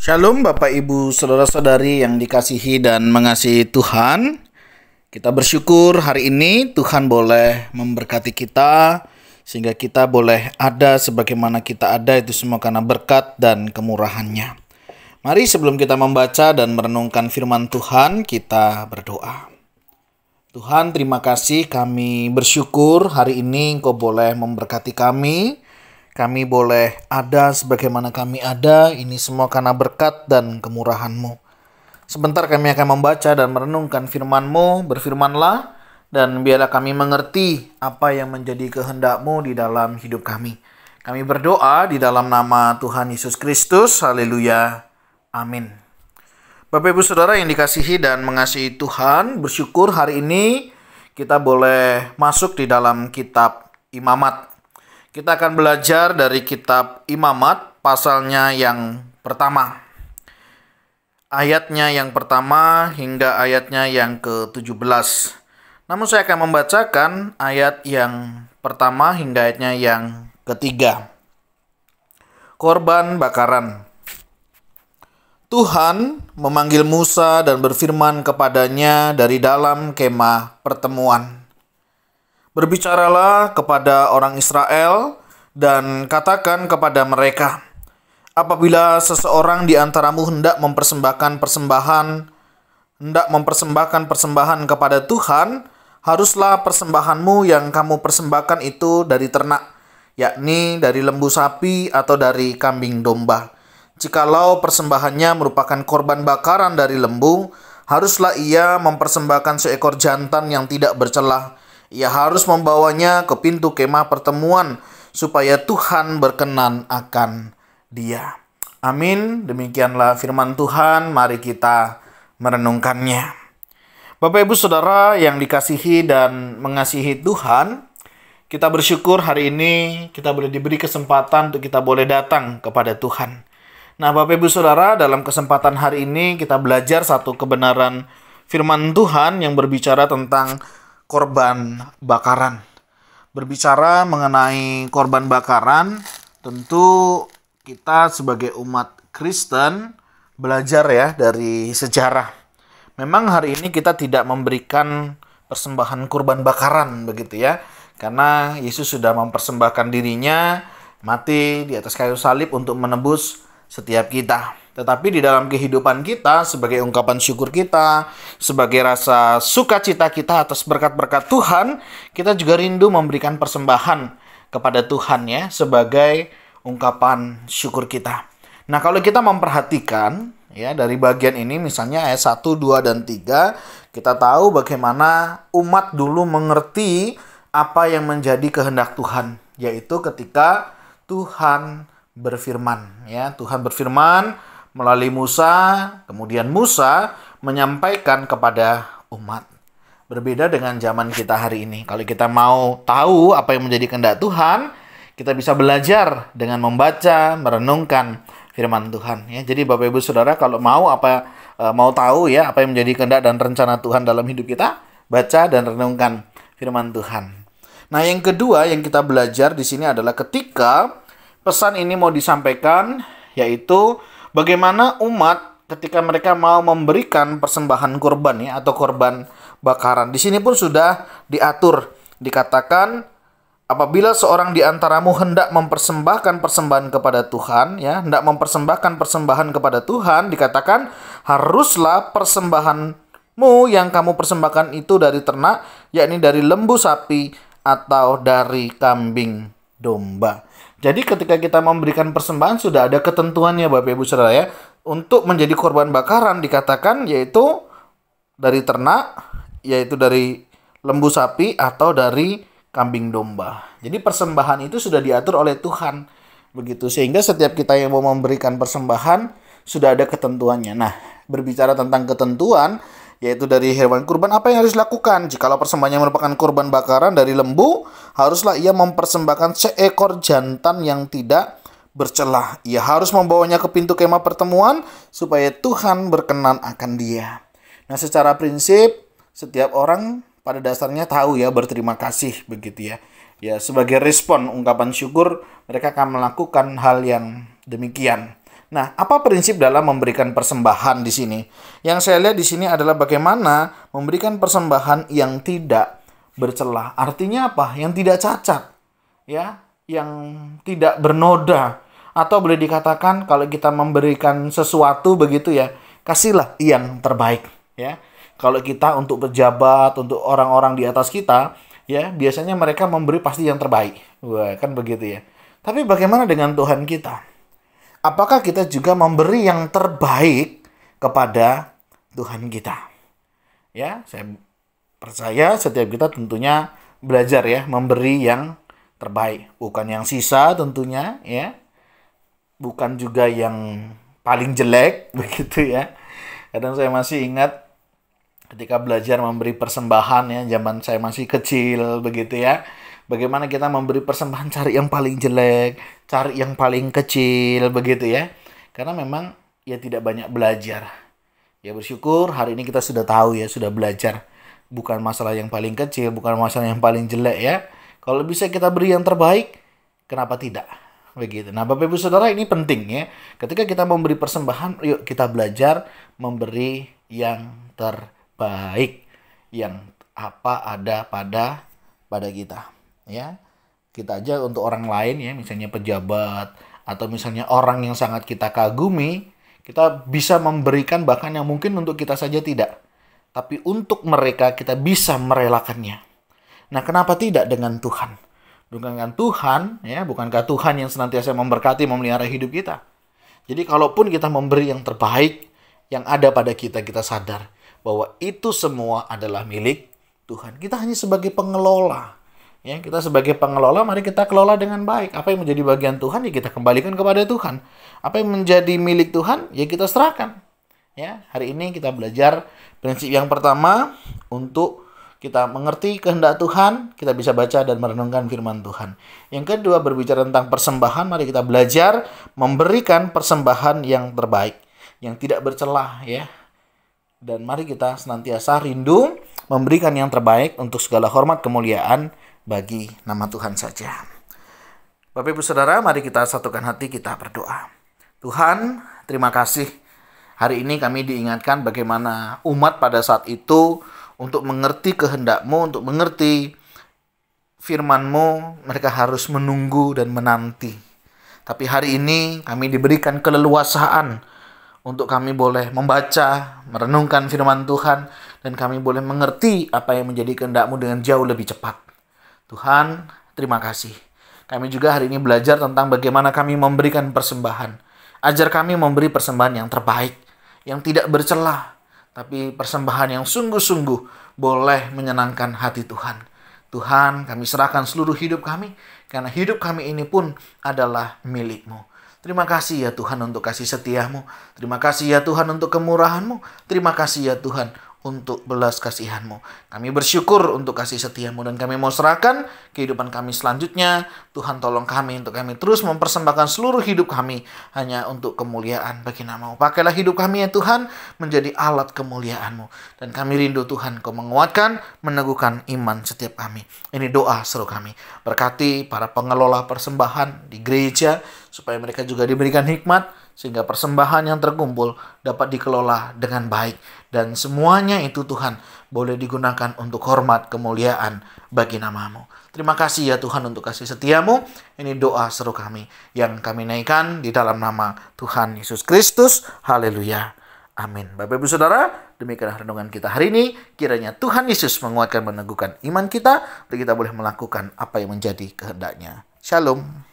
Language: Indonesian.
Shalom Bapak Ibu Saudara-saudari yang dikasihi dan mengasihi Tuhan. Kita bersyukur hari ini Tuhan boleh memberkati kita sehingga kita boleh ada sebagaimana kita ada, itu semua karena berkat dan kemurahan-Nya. Mari sebelum kita membaca dan merenungkan firman Tuhan, kita berdoa. Tuhan, terima kasih, kami bersyukur hari ini Engkau boleh memberkati kami. Kami boleh ada sebagaimana kami ada, ini semua karena berkat dan kemurahan-Mu. Sebentar kami akan membaca dan merenungkan firman-Mu, berfirmanlah, dan biarlah kami mengerti apa yang menjadi kehendak-Mu di dalam hidup kami. Kami berdoa di dalam nama Tuhan Yesus Kristus, haleluya, amin. Bapak Ibu Saudara yang dikasihi dan mengasihi Tuhan, bersyukur hari ini kita boleh masuk di dalam kitab Imamat. Kita akan belajar dari kitab Imamat, pasalnya yang pertama. Ayatnya yang pertama hingga ayatnya yang ke-17. Namun saya akan membacakan ayat yang pertama hingga ayatnya yang ketiga. Korban bakaran. Tuhan memanggil Musa dan berfirman kepadanya dari dalam kemah pertemuan. Berbicaralah kepada orang Israel dan katakan kepada mereka, apabila seseorang di antaramu hendak mempersembahkan persembahan kepada Tuhan, haruslah persembahanmu yang kamu persembahkan itu dari ternak, yakni dari lembu sapi atau dari kambing domba. Jikalau persembahannya merupakan korban bakaran dari lembu, haruslah ia mempersembahkan seekor jantan yang tidak bercelah. Ia harus membawanya ke pintu kemah pertemuan supaya Tuhan berkenan akan dia. Amin. Demikianlah firman Tuhan. Mari kita merenungkannya. Bapak Ibu Saudara yang dikasihi dan mengasihi Tuhan, kita bersyukur hari ini kita boleh diberi kesempatan untuk kita boleh datang kepada Tuhan. Nah, Bapak Ibu Saudara, dalam kesempatan hari ini kita belajar satu kebenaran firman Tuhan yang berbicara tentang korban bakaran. Berbicara mengenai korban bakaran, tentu kita sebagai umat Kristen belajar ya dari sejarah. Memang hari ini kita tidak memberikan persembahan korban bakaran begitu ya. Karena Yesus sudah mempersembahkan dirinya mati di atas kayu salib untuk menebus setiap kita. Tetapi di dalam kehidupan kita, sebagai ungkapan syukur kita, sebagai rasa sukacita kita atas berkat-berkat Tuhan, kita juga rindu memberikan persembahan kepada Tuhan ya, sebagai ungkapan syukur kita. Nah, kalau kita memperhatikan ya dari bagian ini, misalnya ayat 1, 2, dan 3, kita tahu bagaimana umat dulu mengerti apa yang menjadi kehendak Tuhan, yaitu ketika Tuhan berfirman ya. Tuhan berfirman melalui Musa, kemudian Musa menyampaikan kepada umat. Berbeda dengan zaman kita hari ini. Kalau kita mau tahu apa yang menjadi kehendak Tuhan, kita bisa belajar dengan membaca, merenungkan firman Tuhan ya. Jadi Bapak Ibu Saudara, kalau mau tahu ya apa yang menjadi kehendak dan rencana Tuhan dalam hidup kita, baca dan renungkan firman Tuhan. Nah, yang kedua yang kita belajar di sini adalah ketika pesan ini mau disampaikan, yaitu bagaimana umat ketika mereka mau memberikan persembahan kurban ya, atau korban bakaran. Di sini pun sudah diatur, dikatakan apabila seorang di antaramu hendak mempersembahkan persembahan kepada Tuhan ya, hendak mempersembahkan persembahan kepada Tuhan, dikatakan haruslah persembahanmu yang kamu persembahkan itu dari ternak, yakni dari lembu sapi atau dari kambing domba. Jadi ketika kita memberikan persembahan sudah ada ketentuannya Bapak Ibu Saudara ya. Untuk menjadi korban bakaran dikatakan yaitu dari ternak, yaitu dari lembu sapi atau dari kambing domba. Jadi persembahan itu sudah diatur oleh Tuhan. Begitu, sehingga setiap kita yang mau memberikan persembahan sudah ada ketentuannya. Nah, berbicara tentang ketentuan, yaitu dari hewan kurban, apa yang harus dilakukan? Jikalau persembahannya merupakan korban bakaran dari lembu, haruslah ia mempersembahkan seekor jantan yang tidak bercelah. Ia harus membawanya ke pintu kemah pertemuan supaya Tuhan berkenan akan dia. Nah, secara prinsip setiap orang pada dasarnya tahu ya berterima kasih begitu ya. Ya, sebagai respon ungkapan syukur mereka akan melakukan hal yang demikian. Nah, apa prinsip dalam memberikan persembahan di sini? Yang saya lihat di sini adalah bagaimana memberikan persembahan yang tidak bercelah. Artinya apa? Yang tidak cacat, ya, yang tidak bernoda. Atau boleh dikatakan kalau kita memberikan sesuatu begitu ya, kasihlah yang terbaik, ya. Kalau kita untuk pejabat, untuk orang-orang di atas kita, ya, biasanya mereka memberi pasti yang terbaik. Wah, kan begitu ya. Tapi bagaimana dengan Tuhan kita? Apakah kita juga memberi yang terbaik kepada Tuhan kita? Ya, saya percaya setiap kita tentunya belajar ya, memberi yang terbaik, bukan yang sisa tentunya ya. Bukan juga yang paling jelek begitu ya. Kadang saya masih ingat ketika belajar memberi persembahan ya, zaman saya masih kecil begitu ya. Bagaimana kita memberi persembahan, cari yang paling jelek, cari yang paling kecil begitu ya. Karena memang ya tidak banyak belajar. Ya bersyukur hari ini kita sudah tahu ya, sudah belajar. Bukan masalah yang paling kecil, bukan masalah yang paling jelek ya. Kalau bisa kita beri yang terbaik, kenapa tidak? Begitu. Nah, Bapak Ibu Saudara, ini penting ya. Ketika kita memberi persembahan, yuk kita belajar memberi yang terbaik. Yang apa ada pada kita. Ya, kita aja untuk orang lain ya, misalnya pejabat atau misalnya orang yang sangat kita kagumi, kita bisa memberikan bahkan yang mungkin untuk kita saja tidak, tapi untuk mereka kita bisa merelakannya. Nah, kenapa tidak dengan Tuhan? Dengan Tuhan ya, bukankah Tuhan yang senantiasa memberkati, memelihara hidup kita? Jadi kalaupun kita memberi yang terbaik yang ada pada kita, kita sadar bahwa itu semua adalah milik Tuhan. Kita hanya sebagai pengelola. Ya, kita sebagai pengelola, mari kita kelola dengan baik. Apa yang menjadi bagian Tuhan, ya kita kembalikan kepada Tuhan. Apa yang menjadi milik Tuhan, ya kita serahkan. Ya, hari ini kita belajar prinsip yang pertama untuk kita mengerti kehendak Tuhan, kita bisa baca dan merenungkan firman Tuhan. Yang kedua, berbicara tentang persembahan, mari kita belajar memberikan persembahan yang terbaik, yang tidak bercelah ya. Dan mari kita senantiasa rindu memberikan yang terbaik untuk segala hormat kemuliaan bagi nama Tuhan saja. Bapak Ibu Saudara, mari kita satukan hati, kita berdoa. Tuhan, terima kasih. Hari ini kami diingatkan bagaimana umat pada saat itu untuk mengerti kehendak-Mu, untuk mengerti firman-Mu, mereka harus menunggu dan menanti. Tapi hari ini kami diberikan keleluasaan untuk kami boleh membaca, merenungkan firman Tuhan, dan kami boleh mengerti apa yang menjadi kehendak-Mu dengan jauh lebih cepat. Tuhan, terima kasih. Kami juga hari ini belajar tentang bagaimana kami memberikan persembahan. Ajar kami memberi persembahan yang terbaik, yang tidak bercelah, tapi persembahan yang sungguh-sungguh boleh menyenangkan hati Tuhan. Tuhan, kami serahkan seluruh hidup kami, karena hidup kami ini pun adalah milik-Mu. Terima kasih ya Tuhan untuk kasih setia-Mu. Terima kasih ya Tuhan untuk kemurahan-Mu. Terima kasih ya Tuhan untuk belas kasihan-Mu. Kami bersyukur untuk kasih setia-Mu dan kami mau serahkan kehidupan kami selanjutnya. Tuhan tolong kami untuk kami terus mempersembahkan seluruh hidup kami hanya untuk kemuliaan bagi nama-Mu. Pakailah hidup kami ya Tuhan menjadi alat kemuliaan-Mu. Dan kami rindu Tuhan Kau menguatkan, meneguhkan iman setiap kami. Ini doa seru kami. Berkati para pengelola persembahan di gereja supaya mereka juga diberikan hikmat sehingga persembahan yang terkumpul dapat dikelola dengan baik. Dan semuanya itu Tuhan boleh digunakan untuk hormat kemuliaan bagi nama-Mu. Terima kasih ya Tuhan untuk kasih setia-Mu. Ini doa seru kami yang kami naikkan di dalam nama Tuhan Yesus Kristus. Haleluya. Amin. Bapak Ibu Saudara, demikian renungan kita hari ini. Kiranya Tuhan Yesus menguatkan, meneguhkan iman kita, untuk kita boleh melakukan apa yang menjadi kehendak-Nya. Shalom.